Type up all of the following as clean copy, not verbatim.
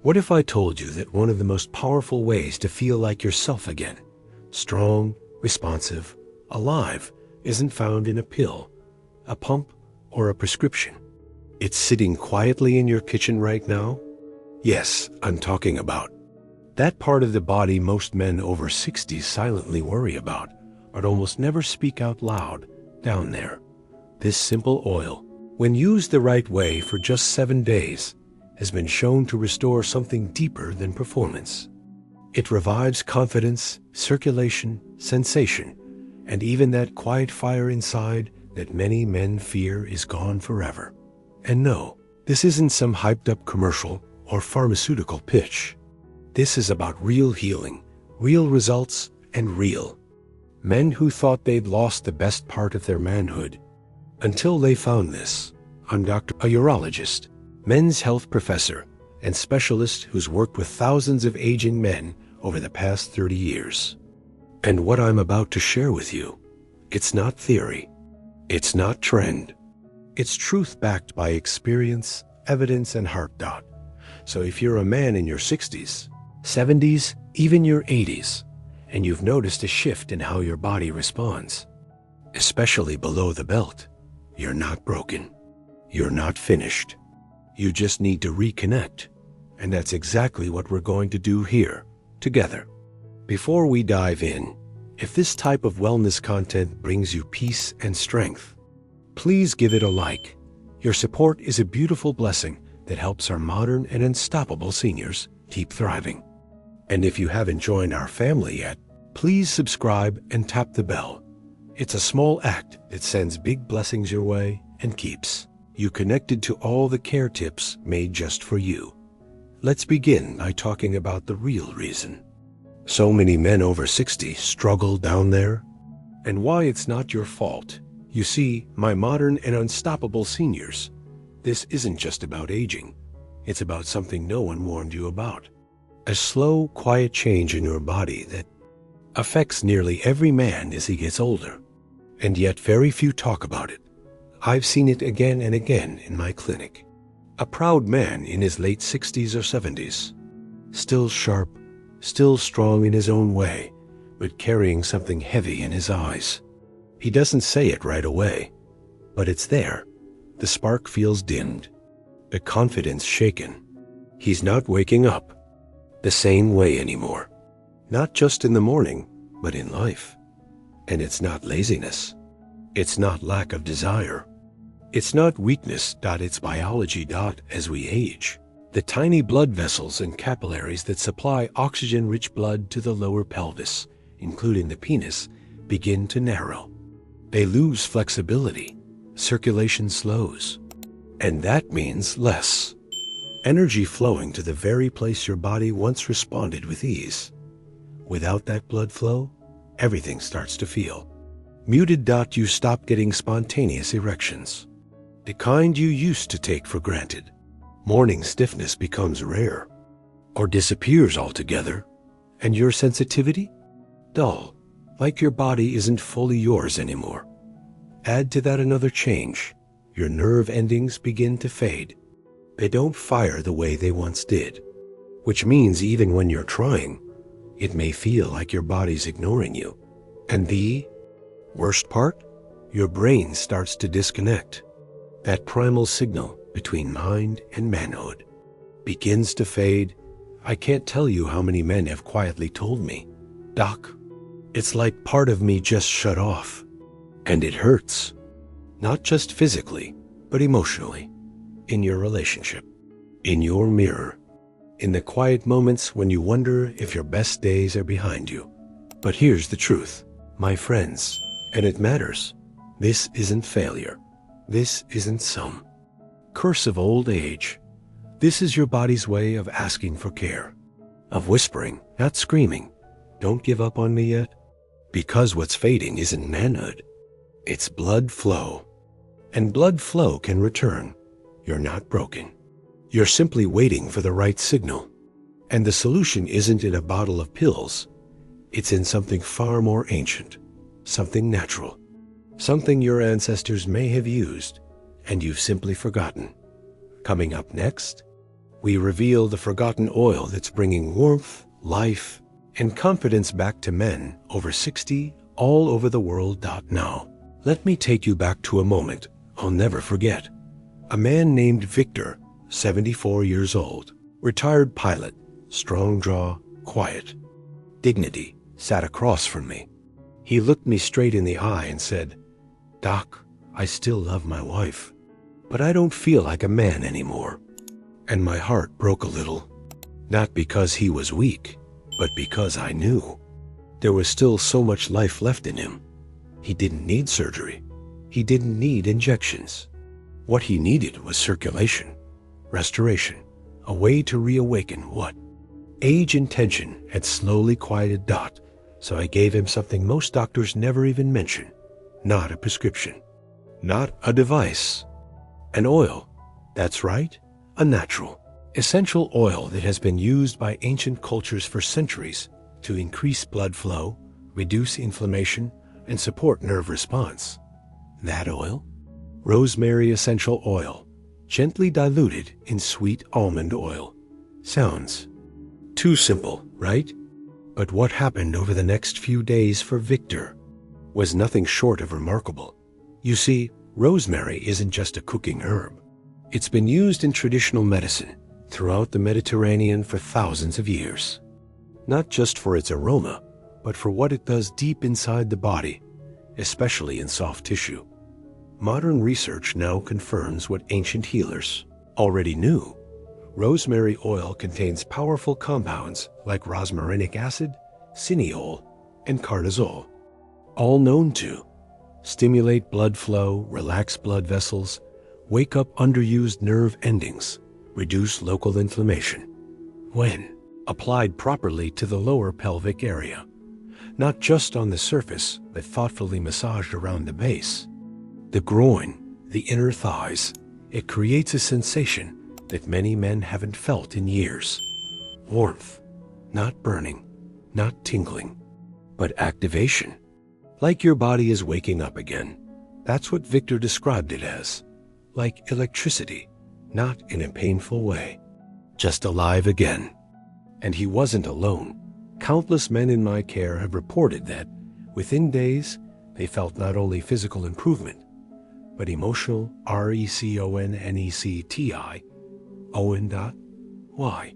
What if I told you that one of the most powerful ways to feel like yourself again, strong, responsive, alive, isn't found in a pill, a pump, or a prescription? It's sitting quietly in your kitchen right now? Yes, I'm talking about that part of the body most men over 60 silently worry about, but almost never speak out loud, down there. This simple oil, when used the right way for just 7 days, has been shown to restore something deeper than performance. It revives confidence, circulation, sensation, and even that quiet fire inside that many men fear is gone forever. And no, this isn't some hyped-up commercial or pharmaceutical pitch. This is about real healing, real results, and real men who thought they'd lost the best part of their manhood until they found this. I'm a urologist, men's health professor, and specialist who's worked with thousands of aging men over the past 30 years. And what I'm about to share with you, it's not theory, it's not trend, it's truth backed by experience, evidence, and heart. So if you're a man in your 60s, 70s, even your 80s, and you've noticed a shift in how your body responds, especially below the belt, you're not broken. You're not finished. You just need to reconnect. And that's exactly what we're going to do here, together. Before we dive in, if this type of wellness content brings you peace and strength, please give it a like. Your support is a beautiful blessing that helps our modern and unstoppable seniors keep thriving. And if you haven't joined our family yet, please subscribe and tap the bell. It's a small act that sends big blessings your way and keeps you connected to all the care tips made just for you. Let's begin by talking about the real reason so many men over 60 struggle down there, and why it's not your fault. You see, my modern and unstoppable seniors, this isn't just about aging. It's about something no one warned you about. A slow, quiet change in your body that affects nearly every man as he gets older, and yet very few talk about it. I've seen it again and again in my clinic. A proud man in his late 60s or 70s, still sharp, still strong in his own way, but carrying something heavy in his eyes. He doesn't say it right away, but it's there. The spark feels dimmed, the confidence shaken. He's not waking up the same way anymore, not just in the morning, but in life. And it's not laziness. It's not lack of desire. It's not weakness. It's biology. As we age, the tiny blood vessels and capillaries that supply oxygen-rich blood to the lower pelvis, including the penis, begin to narrow. They lose flexibility. Circulation slows. And that means less energy flowing to the very place your body once responded with ease. Without that blood flow, everything starts to feel muted. You stop getting spontaneous erections, the kind you used to take for granted. Morning stiffness becomes rare or disappears altogether, and your sensitivity? Dull, like your body isn't fully yours anymore. Add to that another change. Your nerve endings begin to fade. They don't fire the way they once did, which means even when you're trying, it may feel like your body's ignoring you. And the worst part? Your brain starts to disconnect. That primal signal between mind and manhood begins to fade. I can't tell you how many men have quietly told me, "Doc, it's like part of me just shut off." And it hurts, not just physically, but emotionally, in your relationship, in your mirror, in the quiet moments when you wonder if your best days are behind you. But here's the truth, my friends, and it matters. This isn't failure. This isn't some curse of old age. This is your body's way of asking for care, of whispering, not screaming, "Don't give up on me yet." Because what's fading isn't manhood. It's blood flow. And blood flow can return. You're not broken. You're simply waiting for the right signal. And the solution isn't in a bottle of pills. It's in something far more ancient, something natural, something your ancestors may have used and you've simply forgotten. Coming up next, We reveal the forgotten oil that's bringing warmth, life, and confidence back to men over 60 all over the world. Now, let me take you back to a moment I'll never forget. A man named Victor, 74 years old, retired pilot, strong jaw, quiet. Dignity sat across from me. He looked me straight in the eye and said, "Doc, I still love my wife, but I don't feel like a man anymore." And my heart broke a little, not because he was weak, but because I knew there was still so much life left in him. He didn't need surgery. He didn't need injections. What he needed was circulation, restoration, a way to reawaken what? Age and tension had slowly quieted. So I gave him something most doctors never even mention. Not a prescription, not a device, an oil. That's right, a natural, essential oil that has been used by ancient cultures for centuries to increase blood flow, reduce inflammation, and support nerve response. That oil? Rosemary essential oil, gently diluted in sweet almond oil. Sounds too simple, right? But what happened over the next few days for Victor was nothing short of remarkable. You see, rosemary isn't just a cooking herb. It's been used in traditional medicine throughout the Mediterranean for thousands of years. Not just for its aroma, but for what it does deep inside the body, especially in soft tissue. Modern research now confirms what ancient healers already knew. Rosemary oil contains powerful compounds like rosmarinic acid, cineol, and cortisol, all known to stimulate blood flow, relax blood vessels, wake up underused nerve endings, reduce local inflammation. When applied properly to the lower pelvic area, not just on the surface, but thoughtfully massaged around the base, the groin, the inner thighs, it creates a sensation that many men haven't felt in years. Warmth, not burning, not tingling, but activation. Like your body is waking up again. That's what Victor described it as. Like electricity, not in a painful way, just alive again. And he wasn't alone. Countless men in my care have reported that within days, they felt not only physical improvement, but emotional RECONNECTI. Why?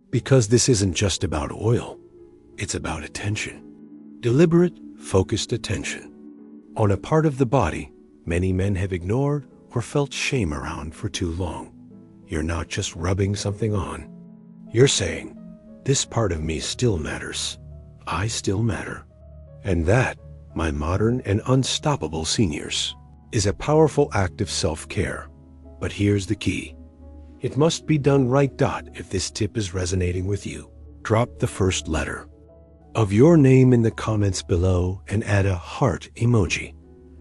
Because this isn't just about oil. It's about attention. Deliberate, focused attention on a part of the body many men have ignored or felt shame around for too long. You're not just rubbing something on. You're saying, this part of me still matters. I still matter. And that, my modern and unstoppable seniors, is a powerful act of self-care. But here's the key. It must be done right. If this tip is resonating with you, drop the first letter of your name in the comments below and add a heart emoji.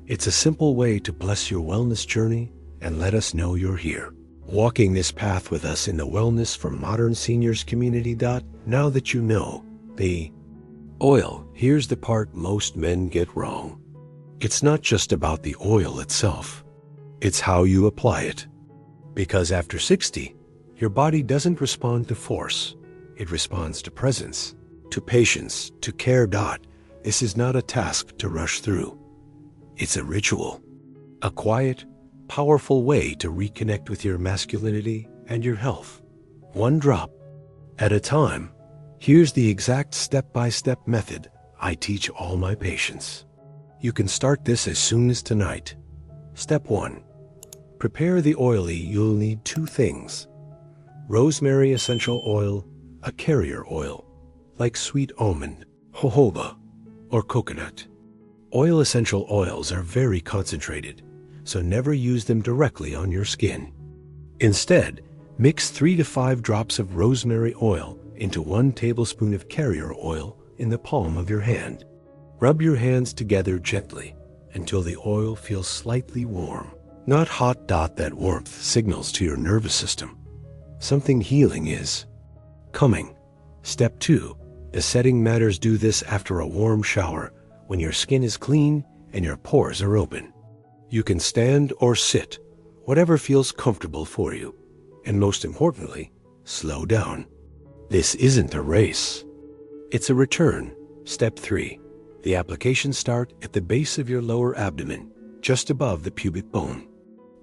It's a simple way to bless your wellness journey and let us know you're here, walking this path with us in the Wellness for Modern Seniors community. Now that you know the oil, here's the part most men get wrong. It's not just about the oil itself. It's how you apply it. Because after 60, your body doesn't respond to force. It responds to presence, to patience, to care. This is not a task to rush through. It's a ritual, a quiet, powerful way to reconnect with your masculinity and your health. One drop at a time. Here's the exact step-by-step method I teach all my patients. You can start this as soon as tonight. Step 1. Prepare the oil. You'll need 2 things. Rosemary essential oil, a carrier oil, like sweet almond, jojoba, or coconut. Oil essential oils are very concentrated, so never use them directly on your skin. Instead, mix 3 to 5 drops of rosemary oil into 1 tablespoon of carrier oil in the palm of your hand. Rub your hands together gently until the oil feels slightly warm, not hot. That warmth signals to your nervous system something healing is coming. Step 2. The setting matters. Do this after a warm shower when your skin is clean and your pores are open. You can stand or sit, whatever feels comfortable for you. And most importantly, slow down. This isn't a race. It's a return. Step 3. The applications start at the base of your lower abdomen, just above the pubic bone.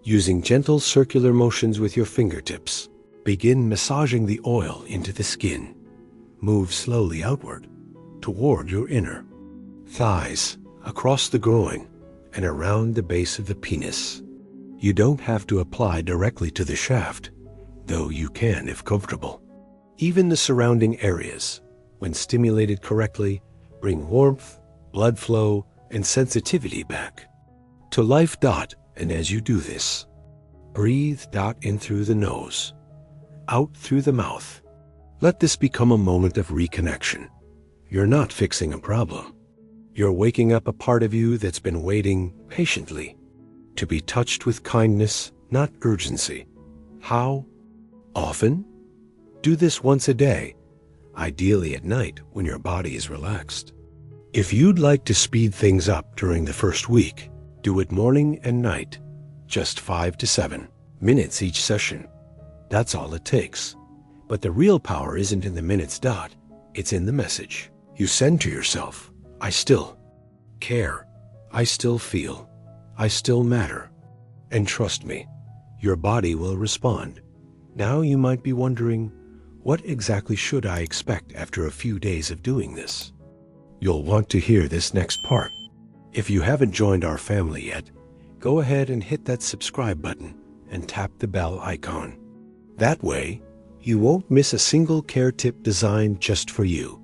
Using gentle circular motions with your fingertips, begin massaging the oil into the skin. Move slowly outward, toward your inner thighs, across the groin, and around the base of the penis. You don't have to apply directly to the shaft, though you can if comfortable. Even the surrounding areas, when stimulated correctly, bring warmth, blood flow, and sensitivity back to life. And as you do this, breathe in through the nose, out through the mouth. Let this become a moment of reconnection. You're not fixing a problem. You're waking up a part of you that's been waiting patiently to be touched with kindness, not urgency. How often? Do this once a day, ideally at night when your body is relaxed. If you'd like to speed things up during the first week, do it morning and night, just 5 to 7 minutes each session. That's all it takes. But the real power isn't in the minutes. It's in the message you send to yourself. I still care. I still feel. I still matter. And trust me, your body will respond. Now you might be wondering, what exactly should I expect after a few days of doing this? You'll want to hear this next part. If you haven't joined our family yet, go ahead and hit that subscribe button and tap the bell icon. That way, you won't miss a single care tip designed just for you,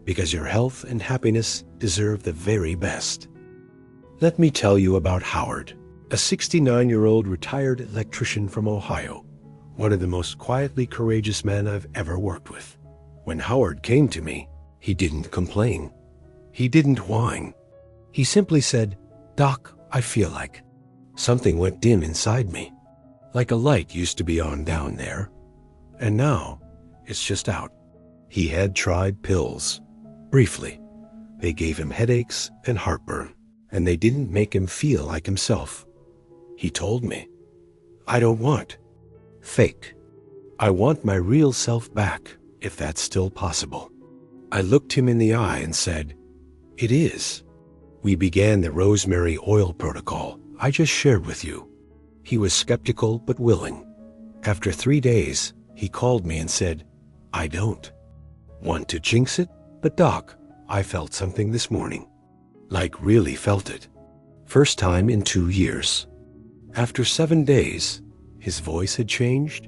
because your health and happiness deserve the very best. Let me tell you about Howard, a 69-year-old retired electrician from Ohio, one of the most quietly courageous men I've ever worked with. When Howard came to me, he didn't complain. He didn't whine. He simply said, "Doc, I feel like..." Something went dim inside me, like a light used to be on down there, and now it's just out. He had tried pills. Briefly, they gave him headaches and heartburn, and they didn't make him feel like himself. He told me, "I don't want fake. I want my real self back, if that's still possible." I looked him in the eye and said, "It is." We began the Rosemary oil protocol I just shared with you. He was skeptical but willing. After 3 days, he called me and said, "I don't want to jinx it, but Doc, I felt something this morning." Like really felt it. First time in 2 years. After 7 days, his voice had changed.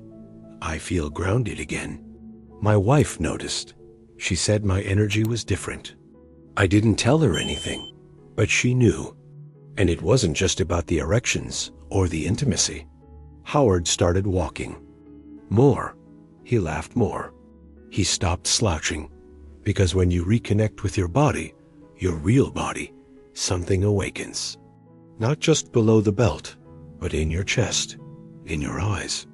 I feel grounded again. My wife noticed. She said my energy was different. I didn't tell her anything, but she knew. And it wasn't just about the erections or the intimacy. Howard started walking more. He laughed more. He stopped slouching, because when you reconnect with your body, your real body, something awakens. Not just below the belt, but in your chest, in your eyes,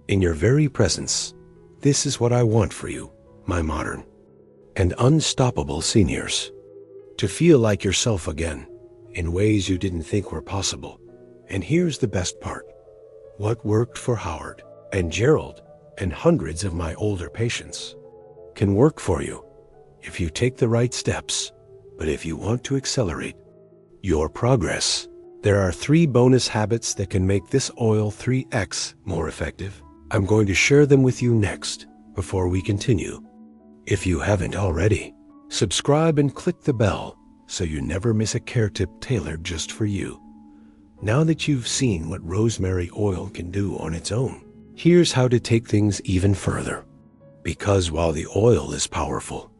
in your very presence. This is what I want for you, my modern and unstoppable seniors. To feel like yourself again, in ways you didn't think were possible. And here's the best part. What worked for Howard and Gerald and hundreds of my older patients can work for you if you take the right steps. But if you want to accelerate your progress, there are 3 bonus habits that can make this oil 3x more effective. I'm going to share them with you next before we continue. If you haven't already, subscribe and click the bell so you never miss a care tip tailored just for you. Now that you've seen what rosemary oil can do on its own, here's how to take things even further. Because while the oil is powerful,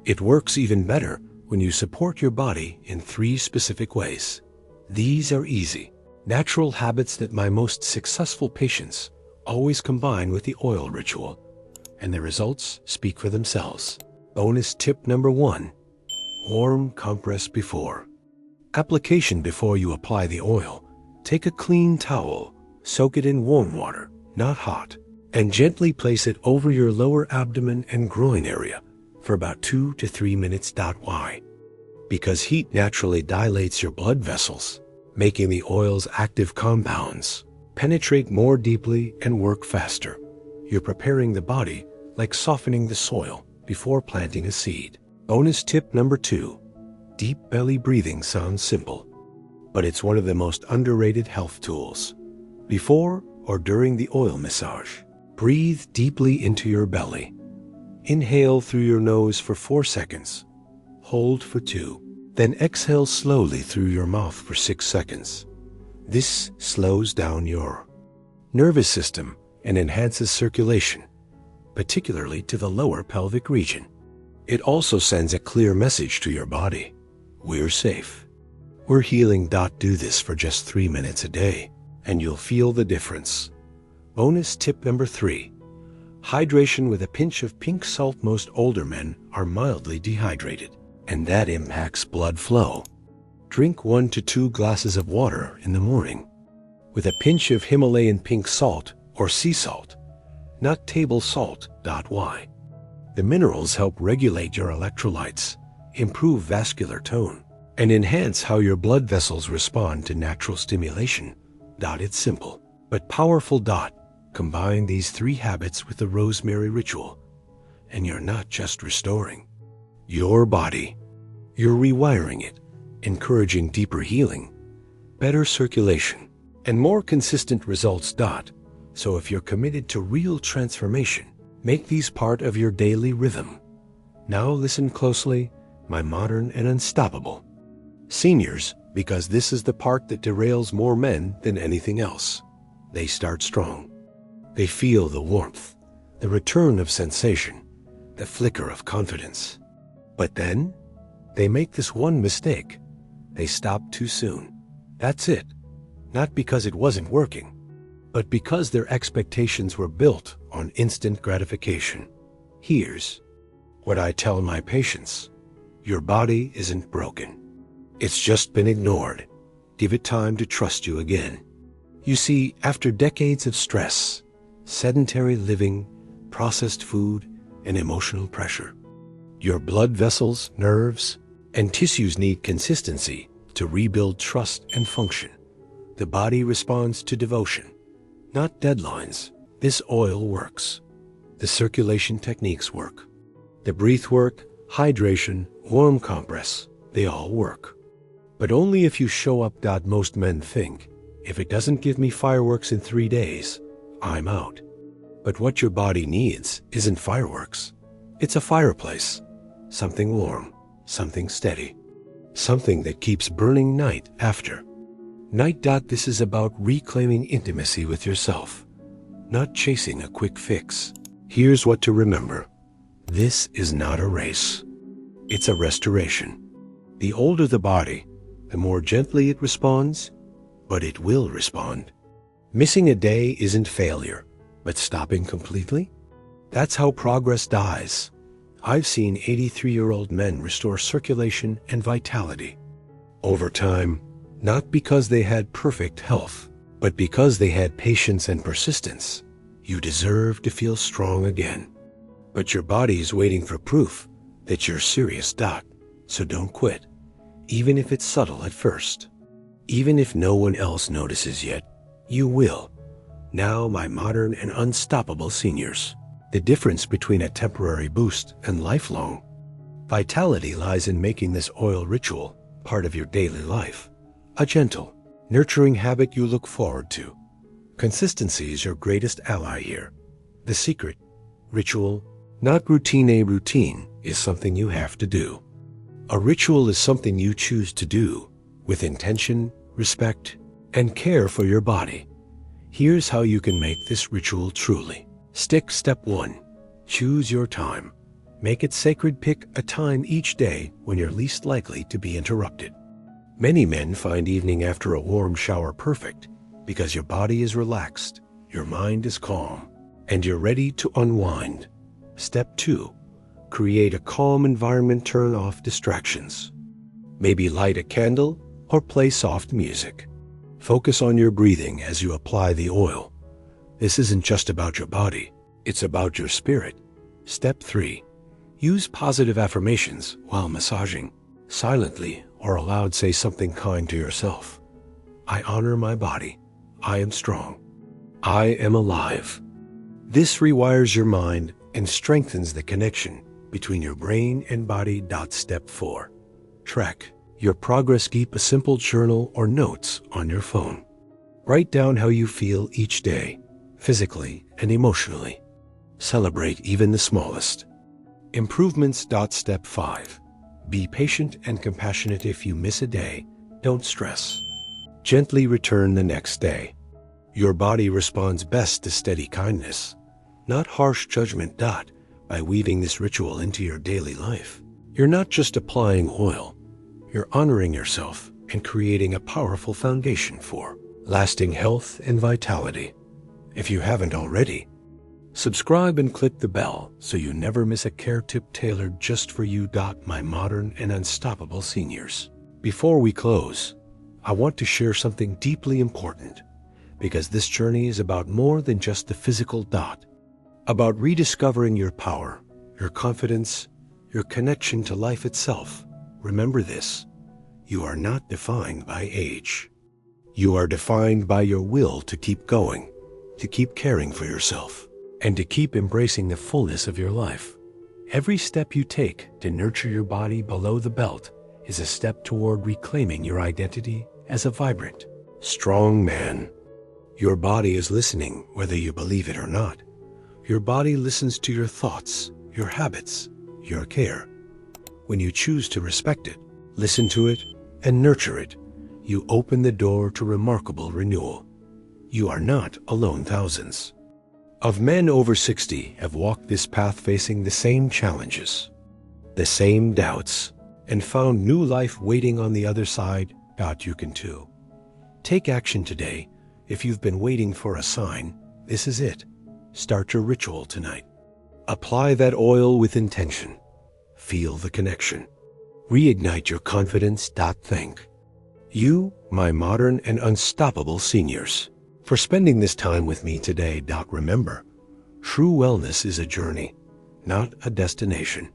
it works even better when you support your body in 3 specific ways. These are easy, natural habits that my most successful patients always combine with the oil ritual, and the results speak for themselves. Bonus tip number 1, warm compress before. Application before you apply the oil. Take a clean towel, soak it in warm water, not hot, and gently place it over your lower abdomen and groin area for about 2 to 3 minutes. Why? Because heat naturally dilates your blood vessels, making the oil's active compounds penetrate more deeply and work faster. You're preparing the body like softening the soil before planting a seed. Bonus tip number 2. Deep belly breathing sounds simple, but it's one of the most underrated health tools. Before or during the oil massage, breathe deeply into your belly. Inhale through your nose for 4 seconds. Hold for 2. Then exhale slowly through your mouth for 6 seconds. This slows down your nervous system and enhances circulation, particularly to the lower pelvic region. It also sends a clear message to your body. We're safe. We're healing. Do this for just 3 minutes a day, and you'll feel the difference. Bonus tip number 3. Hydration with a pinch of pink salt. Most older men are mildly dehydrated, and that impacts blood flow. Drink 1 to 2 glasses of water in the morning with a pinch of Himalayan pink salt or sea salt, not table salt. Why? The minerals help regulate your electrolytes, improve vascular tone, and enhance how your blood vessels respond to natural stimulation. It's simple but powerful. Combine these 3 habits with the Rosemary ritual, and you're not just restoring your body, you're rewiring it, encouraging deeper healing, better circulation, and more consistent results. So if you're committed to real transformation, make these part of your daily rhythm. Now listen closely, my modern and unstoppable seniors, because this is the part that derails more men than anything else. They start strong. They feel the warmth, the return of sensation, the flicker of confidence. But then, they make this one mistake. They stop too soon. That's it. Not because it wasn't working, but because their expectations were built on instant gratification. Here's what I tell my patients. Your body isn't broken. It's just been ignored. Give it time to trust you again. You see, after decades of stress, sedentary living, processed food, and emotional pressure, your blood vessels, nerves, and tissues need consistency to rebuild trust and function. The body responds to devotion, not deadlines. This oil works. The circulation techniques work. The breath work, hydration, warm compress, they all work. But only if you show up. Most men think, if it doesn't give me fireworks in 3 days, I'm out. But what your body needs isn't fireworks. It's a fireplace. Something warm, something steady, something that keeps burning night after night. This is about reclaiming intimacy with yourself, not chasing a quick fix. Here's what to remember. This is not a race. It's a restoration. The older the body, the more gently it responds, but it will respond. Missing a day isn't failure, but stopping completely? That's how progress dies. I've seen 83-year-old men restore circulation and vitality over time, not because they had perfect health, but because they had patience and persistence. You deserve to feel strong again. But your body is waiting for proof that you're serious. So don't quit, even if it's subtle at first. Even if no one else notices yet, you will. Now, my modern and unstoppable seniors, the difference between a temporary boost and lifelong vitality lies in making this oil ritual part of your daily life. A gentle, nurturing habit you look forward to. Consistency is your greatest ally here. The secret, ritual, not routine. A routine is something you have to do. A ritual is something you choose to do with intention, respect, and care for your body. Here's how you can make this ritual truly stick. Step 1. Choose your time. Make it sacred. Pick a time each day when you're least likely to be interrupted. Many men find evening after a warm shower perfect because your body is relaxed, your mind is calm, and you're ready to unwind. Step 2. Create a calm environment. Turn off distractions. Maybe light a candle or play soft music. Focus on your breathing as you apply the oil. This isn't just about your body, it's about your spirit. Step 3. Use positive affirmations while massaging. Silently or aloud, say something kind to yourself. I honor my body. I am strong. I am alive. This rewires your mind and strengthens the connection between your brain and body. Step 4. Track your progress. Keep a simple journal or notes on your phone. Write down how you feel each day, physically and emotionally. Celebrate even the smallest improvements. Step 5. Be patient and compassionate. If you miss a day, don't stress. Gently return the next day. Your body responds best to steady kindness, not harsh judgment. By weaving this ritual into your daily life, you're not just applying oil, you're honoring yourself and creating a powerful foundation for lasting health and vitality. If you haven't already, subscribe and click the bell so you never miss a care tip tailored just for you. My modern and unstoppable seniors. Before we close, I want to share something deeply important, because this journey is about more than just the physical. About rediscovering your power, your confidence, your connection to life itself. Remember this: you are not defined by age. You are defined by your will to keep going, to keep caring for yourself, and to keep embracing the fullness of your life. Every step you take to nurture your body below the belt is a step toward reclaiming your identity as a vibrant, strong man. Your body is listening, whether you believe it or not. Your body listens to your thoughts, your habits, your care. When you choose to respect it, listen to it, and nurture it, you open the door to remarkable renewal. You are not alone. Thousands of men over 60 have walked this path, facing the same challenges, the same doubts, and found new life waiting on the other side. You can too. Take action today. If you've been waiting for a sign, this is it. Start your ritual tonight. Apply that oil with intention. Feel the connection. Reignite your confidence. Thank you, my modern and unstoppable seniors, for spending this time with me today. Remember, true wellness is a journey, not a destination.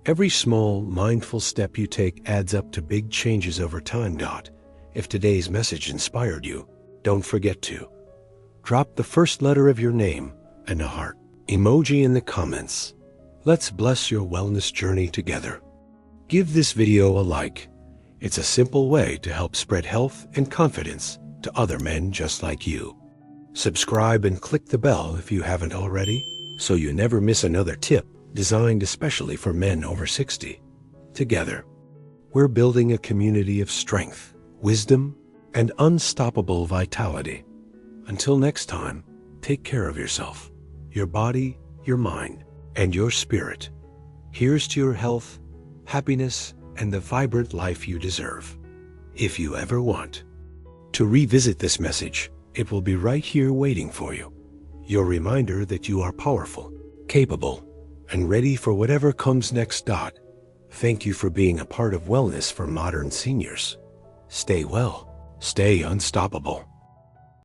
Every small, mindful step you take adds up to big changes over time. If today's message inspired you, don't forget to drop the first letter of your name and a heart emoji in the comments. Let's bless your wellness journey together. Give this video a like. It's a simple way to help spread health and confidence to other men just like you. Subscribe and click the bell if you haven't already, so you never miss another tip designed especially for men over 60. Together, we're building a community of strength, wisdom, and unstoppable vitality. Until next time, take care of yourself, your body, your mind, and your spirit. Here's to your health, happiness, and the vibrant life you deserve. If you ever want to revisit this message, it will be right here waiting for you. Your reminder that you are powerful, capable, and ready for whatever comes next. Thank you for being a part of Wellness for Modern Seniors. Stay well, stay unstoppable.